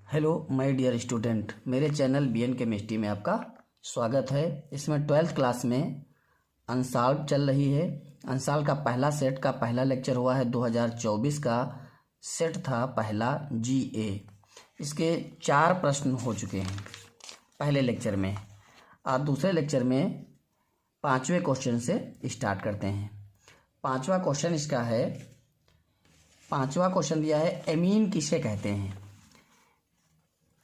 Hello my dear student, मेरे channel BN chemistry में आपका स्वागत है। इसमें 12th क्लास में अनसॉल्व चल रही है। अनसॉल्व का पहला सेट का पहला लेक्चर हुआ है 2024 का। सेट था पहला जीए। इसके 4 प्रश्न हो चुके हैं पहले लेक्चर में। आज दूसरे लेक्चर में 5वें क्वेश्चन से स्टार्ट करते हैं। 5वां क्वेश्चन इसका है। 5वां क्वेश्चन दिया है, एमीन किसे कहते हैं?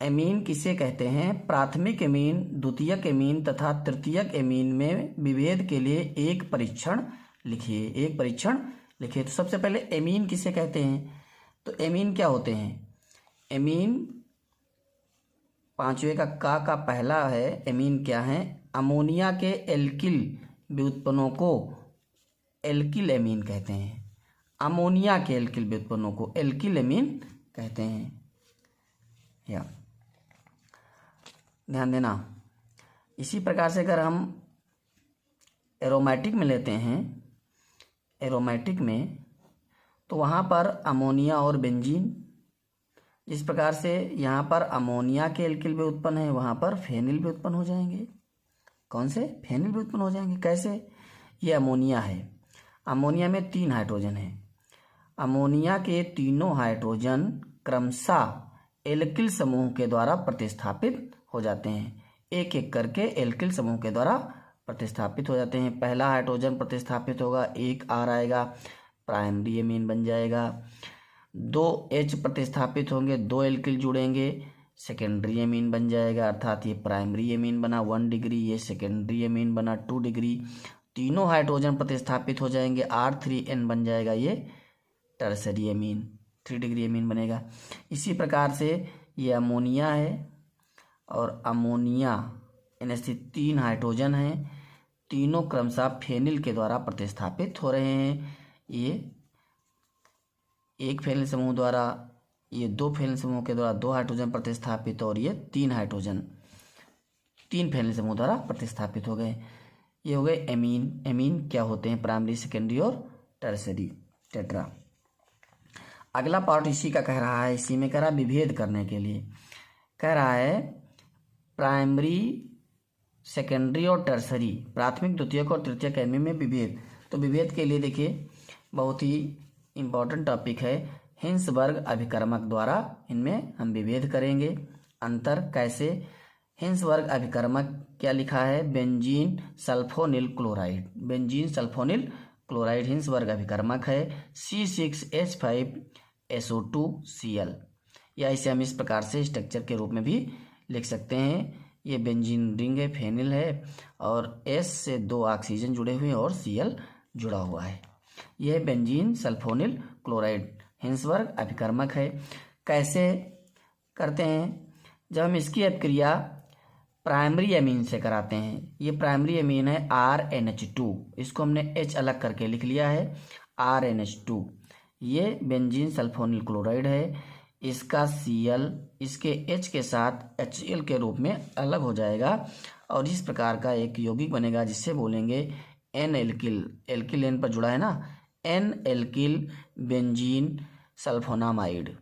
एमीन किसे कहते हैं? प्राथमिक एमीन, द्वितीयक एमीन तथा तृतीयक एमीन में विभेद के लिए एक परीक्षण लिखिए। एक परीक्षण लिखिए। तो सबसे पहले एमीन किसे कहते हैं? तो एमीन क्या होते हैं? एमीन 5वें का पहला है। एमीन क्या है? अमोनिया के एल्किल व्युत्पन्नों को एल्किल एमीन कहते हैं। अमोनिया के एल्किल व्युत्पन्नों को एल्किल एमीन कहते हैं। या ध्यान देना। इसी प्रकार से अगर हम एरोमेटिक में लेते हैं, एरोमेटिक में तो वहाँ पर अमोनिया और बेंजीन, जिस प्रकार से यहाँ पर अमोनिया के एल्किल भी उत्पन्न है, वहाँ पर फेनिल भी उत्पन्न हो जाएंगे। कौन से? फेनिल भी उत्पन्न हो जाएंगे। कैसे? ये अमोनिया है। अमोनिया में 3 हाइड्रोजन है। अमोनिया के तीनों हाइड्रोजन क्रमशः एल्किल समूह के द्वारा प्रतिस्थापित हो जाते हैं। एक एक करके एल्किल समूह के द्वारा प्रतिस्थापित हो जाते हैं। पहला हाइड्रोजन प्रतिस्थापित होगा, 1 R आएगा, प्राइमरी एमीन बन जाएगा। 2 H प्रतिस्थापित होंगे, 2 एल्किल जुड़ेंगे, सेकेंडरी एमीन बन जाएगा। अर्थात ये प्राइमरी एमीन बना 1 डिग्री, ये सेकेंडरी एमीन बना 2 डिग्री। तीनों हाइड्रोजन प्रतिस्थापित हो जाएंगे, R3N बन जाएगा, ये टर्सरी एमीन 3 डिग्री एमीन बनेगा। इसी प्रकार से ये अमोनिया है और अमोनिया NH3 3 हाइड्रोजन हैं, तीनों क्रमशः फेनिल के द्वारा प्रतिस्थापित हो रहे हैं। ये एक फेनिल समूह द्वारा, ये 2 फेनिल समूह के द्वारा 2 हाइड्रोजन प्रतिस्थापित, और ये 3 हाइड्रोजन 3 फेनिल समूह द्वारा प्रतिस्थापित हो गए। ये हो गए एमीन। एमीन क्या होते हैं? प्राइमरी, सेकेंडरी और टर्सरी टेट्रा। अगला पार्ट इसी का कह रहा है, इसी में कह रहा है विभेद करने के लिए कह रहा है प्राइमरी, सेकेंडरी और टर्सरी, प्राथमिक, द्वितीयक और तृतीयक एमीन में विभेद। तो विभेद के लिए देखिए, बहुत ही इम्पोर्टेंट टॉपिक है। हिंसबर्ग अभिकर्मक द्वारा इनमें हम विभेद करेंगे। अंतर कैसे? हिंसबर्ग अभिकर्मक क्या लिखा है? Benzene sulfonyl chloride. Benzene sulfonyl chloride Hinsberg अभिकर्मक है। C6H5SO2Cl, या इसे हम इस प्रकार से स्ट्रक्चर के रूप में भी लिख सकते हैं। ये बेंजीन रिंग है, फेनिल है, और S से 2 ऑक्सीजन जुड़े हुए हैं और Cl जुड़ा हुआ है। यह बेंजीन सल्फोनिल क्लोराइड हिंसबर्ग अभिकर्मक है। कैसे करते हैं? जब हम इसकी अपक्रिया प्राइमरी एमीन से कराते हैं, ये प्राइमरी एमीन है RNH2, इसको हमने H अलग करके लिख लिया है, RNH2। ये बेंजीन सल्फोनिल क्लोराइड है। इसका Cl इसके H के साथ HCl के रूप में अलग हो जाएगा, और इस प्रकार का एक यौगिक बनेगा जिससे बोलेंगे N एल्किल। एल्किल N पर जुड़ा है ना, N alkyl benzene sulphonamide.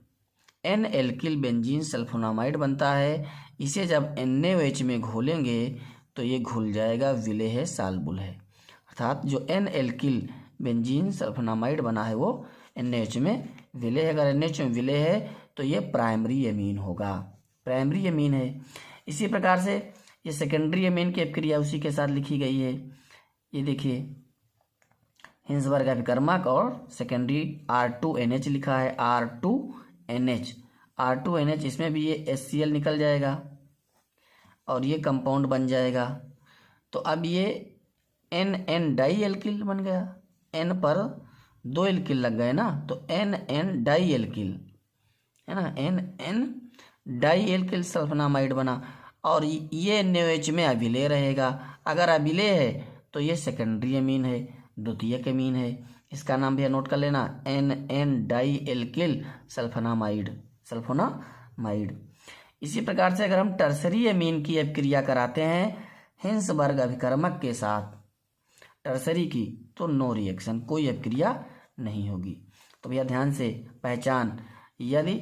N alkyl benzene sulphonamide बनता है। इसे जब NaOH में घोलेंगे तो ये घुल जाएगा, विलेय साल्बुल है। अर्थात जो N एल्किल बेंजीन सल्फोनामाइड बना है वो NaOH में विलेय है। अगर NaOH में विलेय है तो ये प्राइमरी एमीन होगा, प्राइमरी एमीन है। इसी प्रकार से ये सेकेंडरी एमीन की अपक्रिया उसी के साथ लिखी गई है। ये देखिए, हिंसबर्ग अभिकर्मक और सेकेंडरी R2NH लिखा है, R2NH, इसमें भी ये HCl निकल जाएगा और ये कंपाउंड बन जाएगा। तो अब ये NN डाई एल्किल बन गया। N पर 2 एल्किल लग गए ना, तो NN डाई एल्किल है ना, NN डाई एल्किल सल्फोनामाइड बना। और ये NaOH में अभिलेय रहेगा। अगर अभिलेय है तो ये सेकेंडरी एमीन है, द्वितीयक एमीन है। इसका नाम भी नोट कर लेना, NN डाई एल्किल सल्फोनामाइड। इसी प्रकार से अगर हम टर्सरी एमीन की अपक्रिया कराते हैं हिंसबर्ग अभिकर्मक के साथ, टर्सरी की, तो नो रिएक्शन, कोई अपक्रिया नहीं होगी। तो भैया ध्यान से पहचान, यदि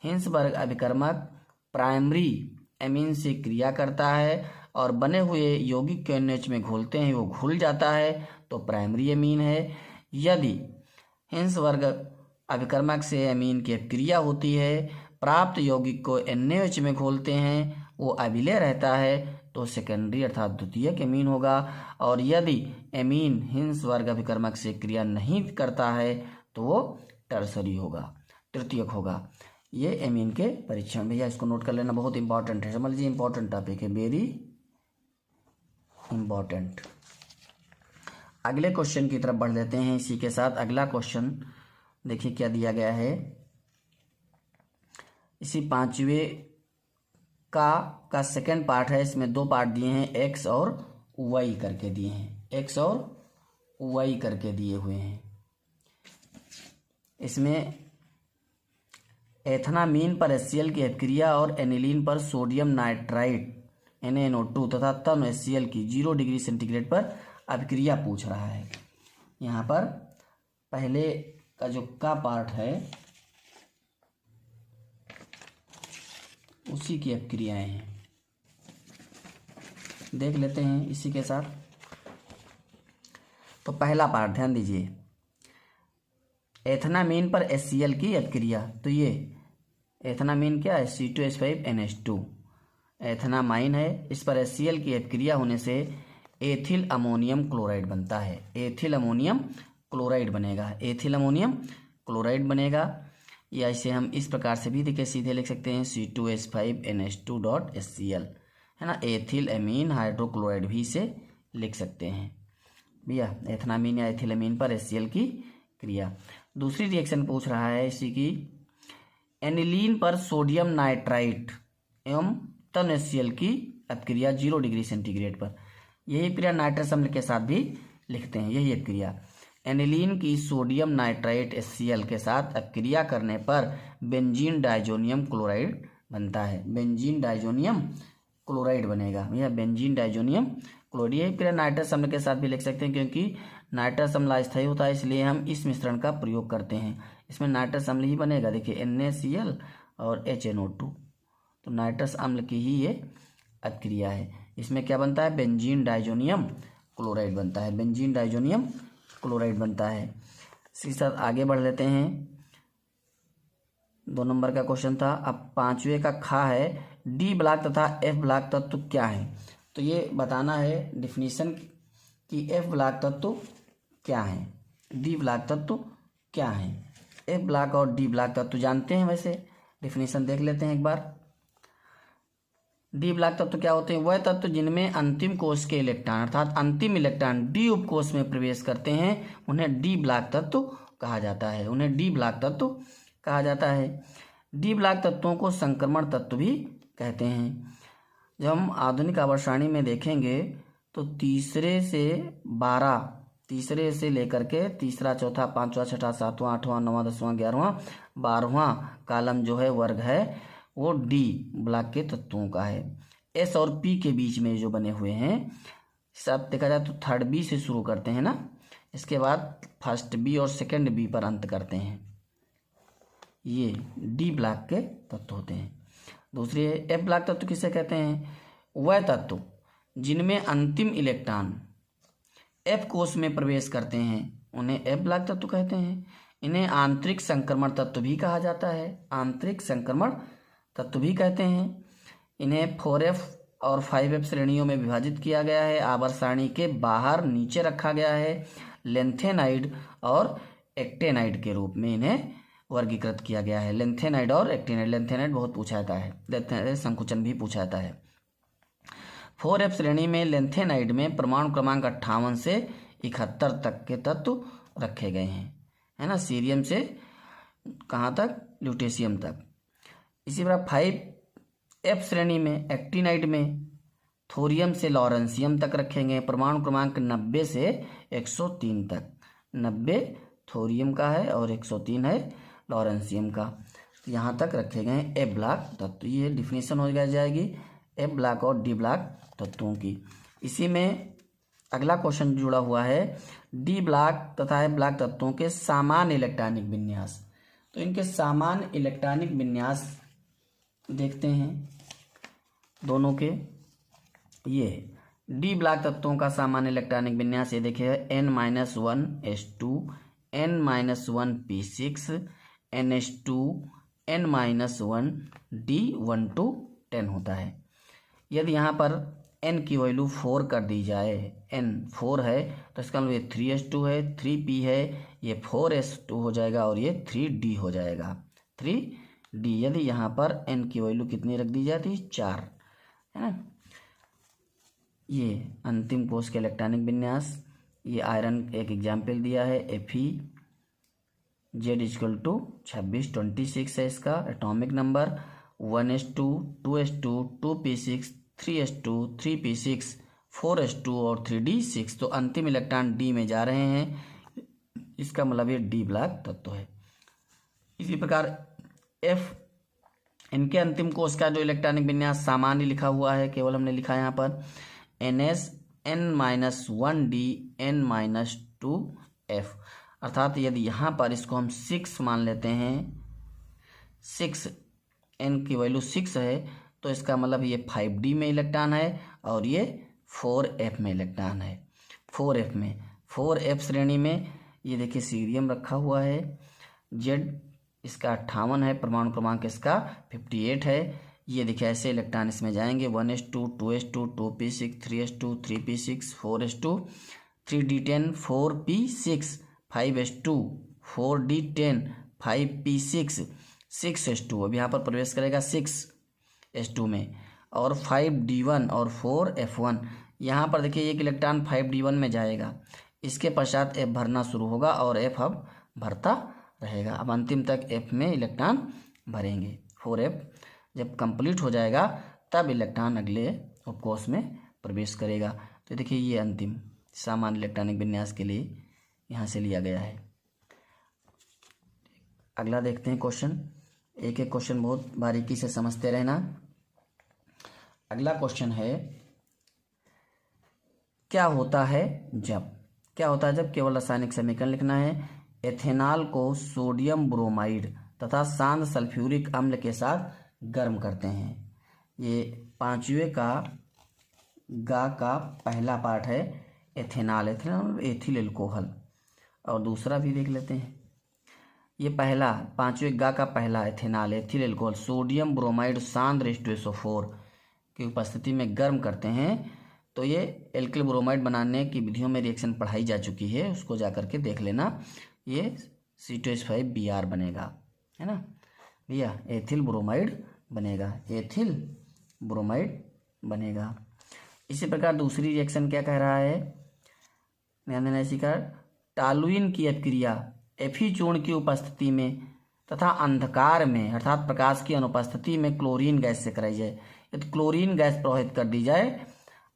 हिंसबर्ग अभिकर्मक प्राइमरी एमीन से क्रिया करता है और बने हुए यौगिक को NH में घोलते हैं, वो घुल जाता है तो प्राइमरी एमीन है। यदि हिंस वर्ग अभिकर्मक से एमीन की क्रिया होती है, प्राप्त यौगिक को NaOH में घोलते हैं, वो अभिलेय रहता है तो सेकेंडरी अर्थात द्वितीयक एमीन होगा। और यदि एमीन हिंस वर्ग अभिकर्मक से क्रिया नहीं करता है तो वो टर्सरी होगा, तृतीयक होगा। ये एमीन के परीक्षण, भैया इसको नोट कर लेना, बहुत इंपॉर्टेंट है, समझ लीजिए इंपॉर्टेंट टॉपिक है, वेरी इंपॉर्टेंट। अगले क्वेश्चन की तरफ बढ़ लेते हैं। इसी के साथ अगला क्वेश्चन देखिए क्या दिया गया है। इसी 5वें का सेकेंड पार्ट है। इसमें 2 पार्ट दिए हैं, एक्स और वाई करके दिए हैं, एक्स और वाई करके दिए हुए हैं। इसमें एथनामीन पर HCl की अभिक्रिया और एनिलीन पर सोडियम नाइट्राइट NaNO2 तथा तन HCl की 0 डिग्री सेंटीग्रेड पर अभिक्रिया पूछ रहा है। यहाँ पर पहले का जो का पार्ट है उसी की अभिक्रियाएं हैं, देख लेते हैं इसी के साथ। तो पहला पार्ट ध्यान दीजिए, एथनामीन पर HCl की अभिक्रिया। तो ये एथनामीन क्या है, C2H5NH2 एथनामाइन है। इस पर HCl की अभिक्रिया होने से एथिल अमोनियम क्लोराइड बनता है, एथिल अमोनियम क्लोराइड बनेगा, एथिल अमोनियम क्लोराइड बनेगा। या इसे हम इस प्रकार से भी देखिए सीधे लिख सकते हैं, C2H5NH2.HCl है ना, एथिल एमीन हाइड्रोक्लोराइड भी इसे लिख सकते हैं भैया, एथनामीन या एथिलमीन पर HCl की क्रिया। दूसरी रिएक्शन पूछ रहा है इसी की, एनिलीन पर सोडियम नाइट्राइट एवं तन HCl की अभिक्रिया 0 डिग्री सेंटीग्रेड पर। यही क्रिया नाइट्रस अम्ल के साथ भी लिखते हैं, यही अभिक्रिया। एनिलीन की सोडियम नाइट्राइट HCl के साथ अभिक्रिया करने पर बेंजीन डाइजोनियम क्लोराइड बनता है, बेंजीन डाइजोनियम क्लोराइड बनेगा भैया, बेंजीन डाइजोनियम क्लोराइड। यही क्रिया नाइट्रस अम्ल के साथ भी लिख सकते हैं, क्योंकि नाइट्रस अम्ल अस्थायी होता है, इसलिए हम इस मिश्रण का प्रयोग करते हैं। इसमें नाइट्रस अम्ल ही बनेगा, देखिए NaCl और HNO2, तो नाइट्रस अम्ल की ही ये अभिक्रिया है। इसमें क्या बनता है, बेंजीन डाइजोनियम क्लोराइड बनता है, बेंजीन डाइजोनियम क्लोराइड बनता है। इसके साथ आगे बढ़ लेते हैं। 2 नंबर का क्वेश्चन था। अब 5वें का खा है, डी ब्लॉक तथा F ब्लॉक तत्व क्या है। तो ये बताना है डिफिनीशन कि F ब्लॉक तत्व क्या है, डी ब्लॉक तत्व क्या है। F ब्लॉक और डी ब्लॉक तत्व जानते हैं, वैसे डिफिनीशन देख लेते हैं एक बार। डी ब्लॉक तत्व क्या होते हैं, वह तत्व जिनमें अंतिम कोश के इलेक्ट्रॉन अर्थात अंतिम इलेक्ट्रॉन डी उपकोश में प्रवेश करते हैं, उन्हें डी ब्लॉक तत्व कहा जाता है, उन्हें डी ब्लॉक तत्व कहा जाता है। डी ब्लॉक तत्वों को संक्रमण तत्व भी कहते हैं। जब हम आधुनिक आवर्त सारणी में देखेंगे तो तीसरे से लेकर के तीसरा, चौथा, 5वां, 6वां, 7वां, 8वां, 9वां, 10वां, 11वां, 12वां कॉलम जो है, वर्ग है, वो डी ब्लॉक के तत्वों का है। एस और पी के बीच में जो बने हुए हैं, सब देखा जाए तो थर्ड बी से शुरू करते हैं ना, इसके बाद फर्स्ट बी और सेकंड बी पर अंत करते हैं, ये डी ब्लॉक के तत्व होते हैं। दूसरी है एफ ब्लॉक तत्व किसे कहते हैं, वह तत्व जिनमें अंतिम इलेक्ट्रॉन एफ कोश में प्रवेश करते हैं, उन्हें एफ ब्लॉक तत्व कहते हैं। इन्हें आंतरिक संक्रमण तत्व भी कहा जाता है, आंतरिक संक्रमण तत्व भी कहते हैं। इन्हें 4F और 5F श्रेणियों में विभाजित किया गया है। आवर्त सारणी के बाहर नीचे रखा गया है, लेंथेनाइड और एक्टेनाइड के रूप में इन्हें वर्गीकृत किया गया है। लेंथेनाइड और एक्टेनाइड, लेंथेनाइड बहुत पूछा जाता है, लेंथेनाइड संकुचन भी पूछा जाता है। 4F श्रेणी में लेंथेनाइड में परमाणु क्रमांक 58 से 71 तक के तत्व रखे गए हैं, है ना, सीरियम से कहाँ तक, ल्यूटेशियम तक। इसी प्रकार 5F श्रेणी में एक्टिनाइड में थोरियम से लॉरेंसियम तक रखेंगे, परमाणु क्रमांक 90 से 103 तक, 90 थोरियम का है और 103 है लॉरेंसियम का, यहाँ तक रखे गए एफ ब्लॉक तत्व। ये डिफिनीशन हो जाएगी एफ ब्लॉक और डी ब्लॉक तत्वों की। इसी में अगला क्वेश्चन जुड़ा हुआ है, डी ब्लॉक तथा एफ ब्लॉक तत्वों के सामान्य इलेक्ट्रॉनिक विन्यास। तो इनके सामान्य इलेक्ट्रॉनिक विन्यास देखते हैं दोनों के। ये डी ब्लॉक तत्वों का सामान्य इलेक्ट्रॉनिक विन्यास ये देखिए N-1 H2 N-1 P6 NH2 N-1 D1 to 10 होता है। यदि यहाँ पर N की वैल्यू 4 कर दी जाए, N 4 है तो इसका मतलब ये 3H2 है, 3P है, ये 4S2 हो जाएगा और ये 3D हो जाएगा, 3D। यदि यहाँ पर N की वैल्यू कितनी रख दी जाती, 4, है ना। ये अंतिम कोष के इलेक्ट्रॉनिक विन्यास। ये आयरन एक एग्जाम्पल दिया है Fe Z=2626 है इसका atomic number, 1s2 2s2 2p6 3s2 3p6 4s2 और 3d6। तो अंतिम इलेक्ट्रॉन D में जा रहे हैं, इसका मतलब ये डी ब्लॉक तत्व है। इसी प्रकार F, इनके अंतिम कोष का जो इलेक्ट्रॉनिक विन्यास सामान्य लिखा हुआ है, केवल हमने लिखा है यहाँ पर NS N-1D N-2F, अर्थात यदि यहाँ पर इसको हम 6 मान लेते हैं, 6 N की वैल्यू 6 है तो इसका मतलब ये 5D में इलेक्ट्रॉन है और ये 4F में इलेक्ट्रॉन है। 4F में 4F श्रेणी में ये देखिए सीरियम रखा हुआ है, Z इसका 58 है, परमाणु क्रमांक इसका 58 है। ये देखिए ऐसे इलेक्ट्रॉन इसमें जाएंगे 1s2 2s2 2p6 3s2 3p6 4s2 3d10 4p6 5s2 4d10 5p6 6s2। अब यहाँ पर प्रवेश करेगा 6s2 में और 5d1 और 4f1। यहाँ पर देखिए एक इलेक्ट्रॉन 5d1 में जाएगा, इसके पश्चात F भरना शुरू होगा और F अब भरता रहेगा। अब अंतिम तक F में इलेक्ट्रॉन भरेंगे। 4F जब कंप्लीट हो जाएगा तब इलेक्ट्रॉन अगले उपकोष में प्रवेश करेगा। तो देखिए ये अंतिम सामान्य इलेक्ट्रॉनिक विन्यास के लिए यहाँ से लिया गया है। अगला देखते हैं क्वेश्चन, एक एक क्वेश्चन बहुत बारीकी से समझते रहना। अगला क्वेश्चन है क्या होता है जब केवल रासायनिक समीकरण लिखना है। एथेनॉल को सोडियम ब्रोमाइड तथा शांत सल्फ्यूरिक अम्ल के साथ गर्म करते हैं। ये पांचवें का गा का पहला पार्ट है एथेनॉल, एथिल एल्कोहल, और दूसरा भी देख लेते हैं। ये पहला पांचवें गा का पहला ethanol ethyl alcohol sodium bromide सांद्र H2SO4 की उपस्थिति में गर्म करते हैं। तो ये एल्किल ब्रोमाइड बनाने की विधियों में रिएक्शन पढ़ाई जा चुकी है, उसको जा करके देख लेना। ये C2H5Br बनेगा, है ना भैया, एथिल ब्रोमाइड बनेगा, एथिल ब्रोमाइड बनेगा। इसी प्रकार दूसरी रिएक्शन क्या कह रहा है, ध्यान देना इसी का, टॉलुइन की अपक्रिया Fe चूर्ण की उपस्थिति में तथा अंधकार में अर्थात प्रकाश की अनुपस्थिति में क्लोरीन गैस से कराई जाए। यदि क्लोरीन गैस प्रवाहित कर दी जाए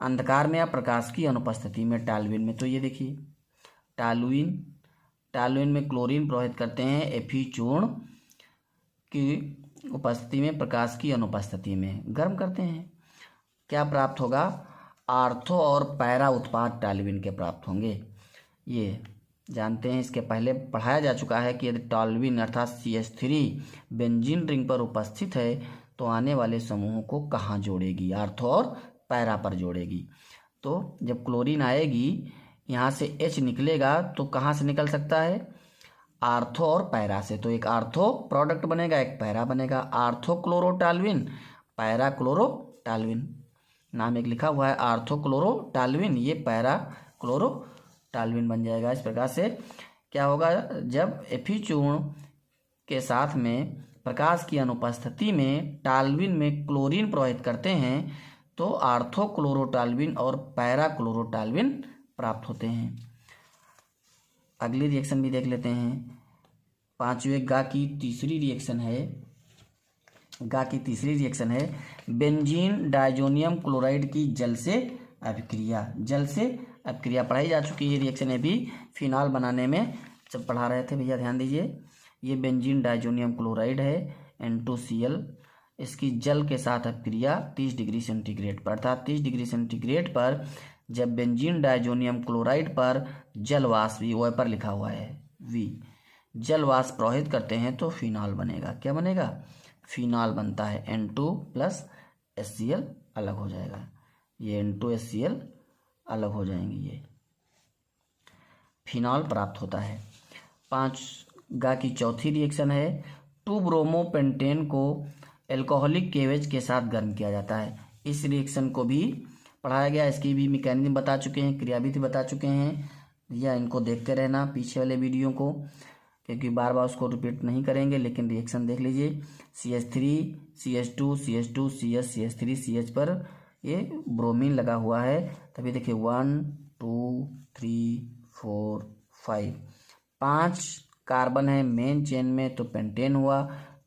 अंधकार में या प्रकाश की अनुपस्थिति में टॉलुइन में, तो ये देखिए टॉलुइन में क्लोरीन प्रवाहित करते हैं Fe चूर्ण की उपस्थिति में प्रकाश की अनुपस्थिति में गर्म करते हैं, क्या प्राप्त होगा, आर्थो और पैरा उत्पाद टॉलुइन के प्राप्त होंगे। ये जानते हैं, इसके पहले पढ़ाया जा चुका है कि यदि टॉलुइन अर्थात CH3 बेंजीन रिंग पर उपस्थित है तो आने वाले समूहों को कहाँ जोड़ेगी, आर्थो और पैरा पर जोड़ेगी। तो जब क्लोरीन आएगी यहाँ से H निकलेगा तो कहाँ से निकल सकता है, आर्थो और पैरा से। तो एक आर्थो प्रोडक्ट बनेगा, एक पैरा बनेगा, आर्थो क्लोरोटॉलुइन पैरा क्लोरोटॉलुइन, नाम एक लिखा हुआ है आर्थो क्लोरोटॉलुइन, ये पैरा क्लोरोटॉलुइन बन जाएगा। इस प्रकार से क्या होगा, जब Fe चूर्ण के साथ में प्रकाश की अनुपस्थिति में टॉलुइन में क्लोरीन प्रवाहित करते हैं तो आर्थो क्लोरोटॉलुइन और पैरा क्लोरोटॉलुइन प्राप्त होते हैं। अगली रिएक्शन भी देख लेते हैं। पांचवें गा की तीसरी रिएक्शन है बेंजीन डाइजोनियम क्लोराइड की जल से अभिक्रिया पढ़ाई जा चुकी है रिएक्शन है भी फिनॉल बनाने में जब पढ़ा रहे थे भैया, ध्यान दीजिए। ये बेंजीन डाइजोनियम क्लोराइड है N2Cl, इसकी जल के साथ अभिक्रिया 30 डिग्री सेंटीग्रेड पर, अर्थात 30 डिग्री सेंटीग्रेड पर जब बेंजीन डाइजोनियम क्लोराइड पर जलवाष्प वो पर लिखा हुआ है V जलवाष्प प्रवाहित करते हैं तो फिनॉल बनेगा। क्या बनेगा, फिनॉल बनता है, N2 प्लस HCl अलग हो जाएगा, ये N2 HCl अलग हो जाएंगे, ये फिनॉल प्राप्त होता है। 5 की चौथी रिएक्शन है 2 ब्रोमो पेंटेन को एल्कोहलिक केवेज के साथ गर्म किया जाता है। इस रिएक्शन को भी पढ़ाया गया, इसकी भी मैकेनिज्म बता चुके हैं, क्रियाविधि बता चुके हैं, या इनको देखते रहना पीछे वाले वीडियो को, क्योंकि बार बार उसको रिपीट नहीं करेंगे, लेकिन रिएक्शन देख लीजिए। CH3 CH2 CH2 CH CH3 CH पर ये ब्रोमीन लगा हुआ है, तभी देखिए 1 2 3 4 5 5 कार्बन है मेन चेन में, तो पेंटेन हुआ।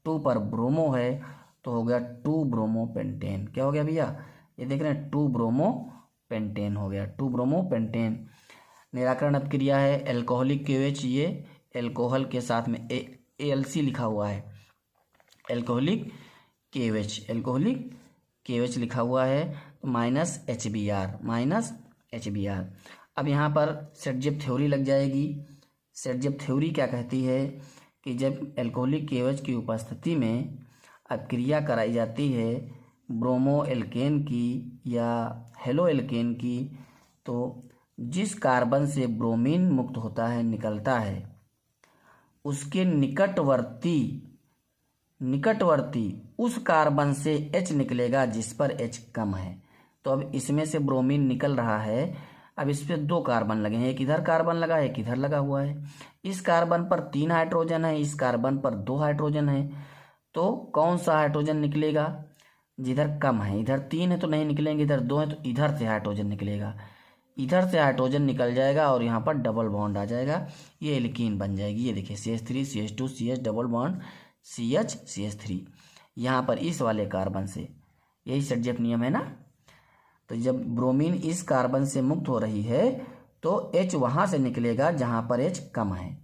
2 पर ब्रोमो है तो हो गया 2 ब्रोमो पेंटेन। क्या हो गया भैया, ये देख रहे हैं 2 ब्रोमो पेंटेन हो गया, 2 ब्रोमो पेंटेन। निराकरण अपक्रिया है एल्कोहलिक केवेज, ये एल्कोहल के साथ में ALC लिखा हुआ है, एल्कोहलिक केवेज लिखा हुआ है, माइनस HBr। अब यहाँ पर सेटजेप थ्योरी लग जाएगी। सेटजेप थ्योरी क्या कहती है कि जब एल्कोहलिक केवेज की उपस्थिति में अपक्रिया कराई जाती है ब्रोमो एल्केन की या हेलो एल्केन की, तो जिस कार्बन से ब्रोमीन मुक्त होता है निकलता है, उसके निकटवर्ती उस कार्बन से H निकलेगा जिस पर H कम है। तो अब इसमें से ब्रोमीन निकल रहा है, अब इस पे 2 कार्बन लगे हैं, एक इधर कार्बन लगा है, एक इधर लगा हुआ है। इस कार्बन पर 3 हाइड्रोजन है, इस कार्बन पर 2 हाइड्रोजन है, तो कौन सा हाइड्रोजन निकलेगा, जिधर कम है, इधर 3 है तो नहीं निकलेंगे, इधर 2 है तो इधर से हाइड्रोजन निकलेगा, इधर से हाइड्रोजन निकल जाएगा और यहाँ पर डबल बॉन्ड आ जाएगा, ये एल्कीन बन जाएगी। ये देखिए CH3 CH2 CH double bond CH CH3, यहाँ पर इस वाले कार्बन से, यही सेटजेप नियम है ना। तो जब ब्रोमीन इस कार्बन से मुक्त हो रही है तो H वहाँ से निकलेगा जहाँ पर H कम है,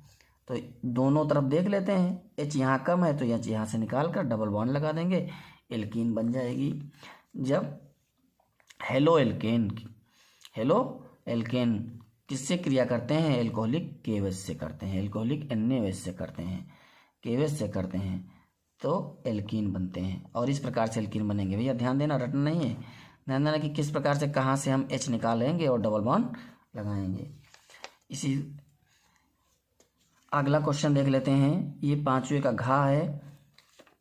तो दोनों तरफ देख लेते हैं, H यहाँ कम है तो H यहाँ से निकाल कर डबल बॉन्ड लगा देंगे, एल्कीन बन जाएगी। जब हेलो एल्केन किससे क्रिया करते हैं, एल्कोहलिक केवेज से करते हैं, एल्कोहलिक NaOH से करते हैं, केवेज से करते हैं, तो एल्कीन बनते हैं। और इस प्रकार से एल्कीन बनेंगे। भैया ध्यान देना, रटना नहीं है, ध्यान देना कि किस प्रकार से कहाँ से हम H निकालेंगे और डबल बॉन्ड लगाएंगे। इसी अगला क्वेश्चन देख लेते हैं, ये 5वें का घ है।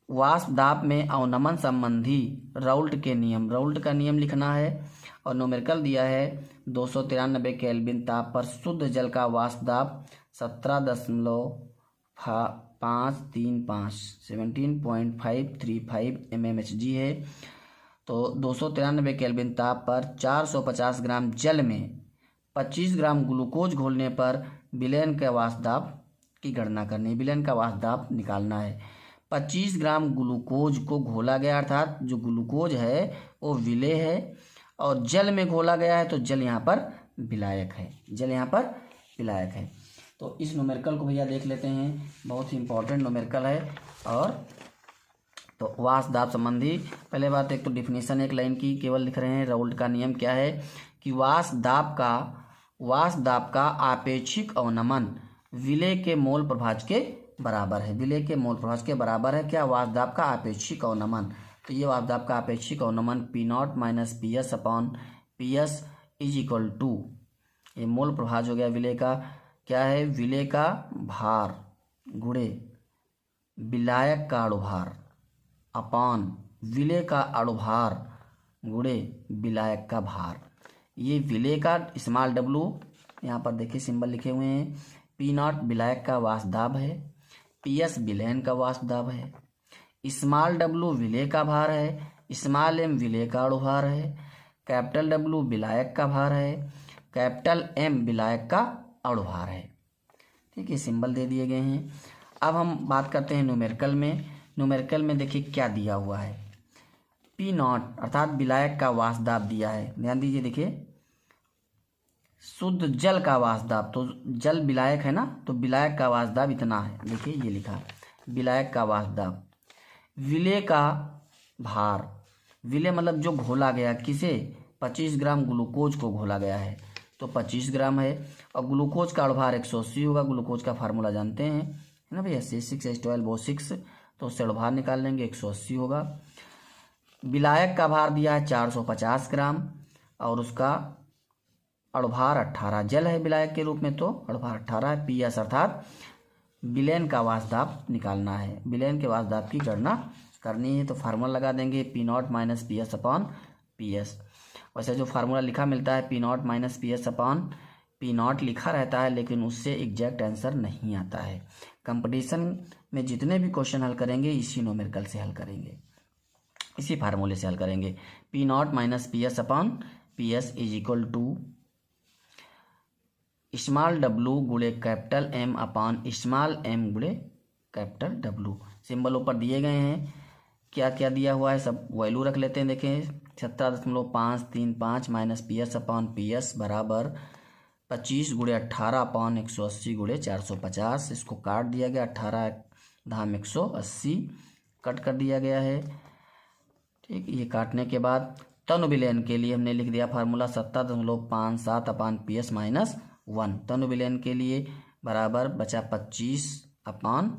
वाष्प दाब में अवनमन संबंधी राउल्ट का नियम लिखना है, और न्यूमेरिकल दिया है 293 केल्विन ताप पर शुद्ध जल का वाष्प दाब 17.535 mmHg है। तो 293 केल्विन ताप पर 450 ग्राम जल में 25 ग्राम ग्लूकोज घोलने पर विलयन के वाष्प दाब की गणना करनी है, विलयन का वाष्प दाब निकालना है। 25 ग्राम ग्लूकोज को घोला गया, अर्थात जो ग्लूकोज है वो विलेय है, और जल में घोला गया है तो जल यहाँ पर विलायक है, तो इस न्यूमेरिकल को भैया देख लेते हैं, बहुत ही इंपॉर्टेंट न्यूमेरिकल है। और तो वाष्प दाब संबंधी पहले बात, एक तो डिफिनीशन एक लाइन की केवल लिख रहे हैं। राउल्ट का नियम क्या है कि वाष्प दाब का आपेक्षिक अवनमन विलेय के मोल प्रभाज के बराबर है, विलेय के मोल प्रभाज के बराबर है। क्या, वाष्प दाब का आपेक्षिक अवनमन, तो ये वाष्प दाब का आपेक्षिक अवनमन P0 minus PS upon PS is equal to, ये मोल प्रभाज हो गया विलेय का, क्या है, विलेय का भार गुणे विलायक का अणुभार अपॉन विलेय का अणुभार गुणे विलायक का भार। ये विलेय का स्मॉल w, यहाँ पर देखिए सिंबल लिखे हुए हैं, P0 विलायक का वाष्प दाब है, PS विलयन का वाष्प दाब है, स्मॉल w विलेय का भार है, स्मॉल m विलेय का अणुभार है, कैपिटल W विलायक का भार है, कैपिटल M विलायक का अणुभार है। ठीक है, सिंबल दे दिए गए हैं। अब हम बात करते हैं न्यूमेरिकल में। न्यूमेरिकल में देखिए क्या दिया हुआ है, P0 अर्थात विलायक का वाष्प दाब दिया है, ध्यान दीजिए, देखिए शुद्ध जल का वाष्प दाब, तो जल विलायक है ना, तो विलायक का वाष्प दाब इतना है, देखिए ये लिखा विलायक का वाष्प दाब, विलेय का भार, विलेय मतलब जो घोला गया, किसे, 25 ग्राम ग्लूकोज को घोला गया है तो 25 ग्राम है, और ग्लूकोज का अणुभार 180 होगा, ग्लूकोज का फार्मूला जानते हैं, है ना भैया, C6H12O6, तो उससे अणुभार निकाल लेंगे, 180 होगा। विलायक का भार दिया है 450 ग्राम और उसका अणुभार 18, जल है विलायक के रूप में तो अणुभार 18 है। पी एस अर्थात विलयन का वाष्पदाब निकालना है, विलयन के वाष्पदाब की गणना करनी है। तो फार्मूला लगा देंगे P not minus P S upon P S. वैसे जो फार्मूला लिखा मिलता है P not minus P S upon P not लिखा रहता है, लेकिन उससे एग्जैक्ट आंसर नहीं आता है। कंपटीशन में जितने भी क्वेश्चन हल करेंगे इसी न्यूमेरिकल से हल करेंगे, इसी फार्मूले से हल करेंगे। P not minus P S upon P S is equal to small डब्लू गुणे capital M upon small m गुणे कैपिटल डब्लू। सिंबल ऊपर दिए गए हैं, क्या क्या दिया हुआ है सब वैल्यू रख लेते हैं। देखें 17.535 minus P S upon P S बराबर 25 गुणे 18 अपॉन 180 गुणे 450। इसको काट दिया गया, 18 धाम 180 कट कर दिया गया है। ठीक, ये काटने के बाद तनु विलयन के लिए हमने लिख दिया formula 17.57 upon P S minus 1। तनु विलयन के लिए बराबर बचा 25 अपॉन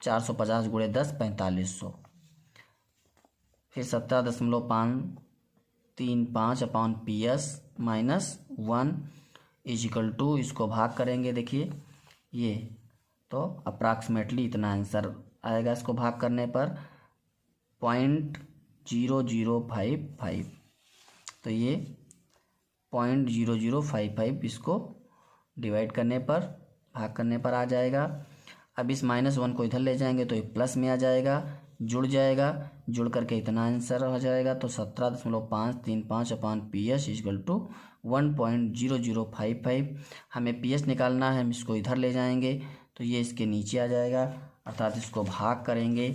450 गुणे 10 4500। फिर 17.535 upon P S minus 1 is equal to, इसको भाग करेंगे देखिए ये, तो अप्रॉक्सीमेटली इतना आंसर आएगा इसको भाग करने पर 0.0055। तो ये 0.0055 इसको डिवाइड करने पर भाग करने पर आ जाएगा। अब इस -1 को इधर ले जाएंगे तो ये प्लस में आ जाएगा, जुड़ जाएगा, जुड़ करके इतना आंसर हो जाएगा। तो 17.535 upon P S equal to 1.0055। हमें पी एस निकालना है, हम इसको इधर ले जाएंगे तो ये इसके नीचे आ जाएगा, अर्थात इसको भाग करेंगे।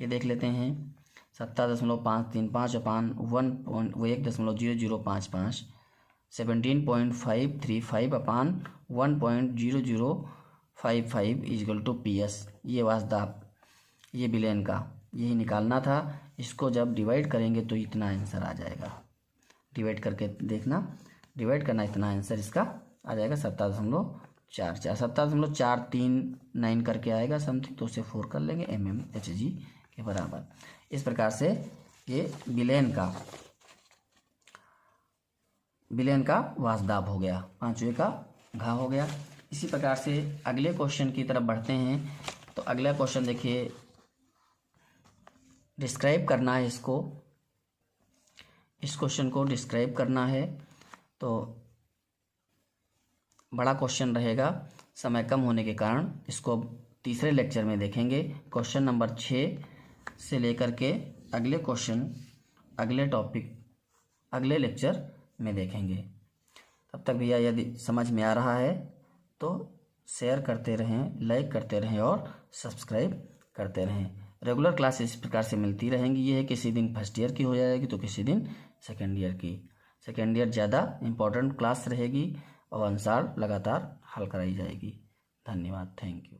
ये देख लेते हैं 17.535 upon 1.0055 17.535 upon 1.0055 equal to P S. ये वाष्पदाब, ये विलयन का यही निकालना था। इसको जब डिवाइड करेंगे तो इतना आंसर आ जाएगा। डिवाइड करके देखना, डिवाइड करना, इतना आंसर इसका आ जाएगा 17.44 करके आएगा समथिंग। तो उसे 4 कर लेंगे mmHg के बराबर। इस प्रकार से ये विलयन का वाष्पदाब हो गया, 5वें का घा हो गया। इसी प्रकार से अगले क्वेश्चन की तरफ बढ़ते हैं। तो अगला क्वेश्चन देखिए, डिस्क्राइब करना है इसको, इस क्वेश्चन को डिस्क्राइब करना है। तो बड़ा क्वेश्चन रहेगा, समय कम होने के कारण इसको तीसरे लेक्चर में देखेंगे। क्वेश्चन नंबर 6 से लेकर के अगले क्वेश्चन, अगले टॉपिक, अगले लेक्चर में देखेंगे। तब तक भैया यदि समझ में आ रहा है तो शेयर करते रहें, लाइक करते रहें और सब्सक्राइब करते रहें। रेगुलर क्लास इस प्रकार से मिलती रहेंगी। ये है किसी दिन फर्स्ट ईयर की हो जाएगी तो किसी दिन सेकेंड ईयर की। सेकेंड ईयर ज़्यादा इम्पोर्टेंट क्लास रहेगी और अनुसार लगातार हल कराई जाएगी। धन्यवाद, थैंक यू।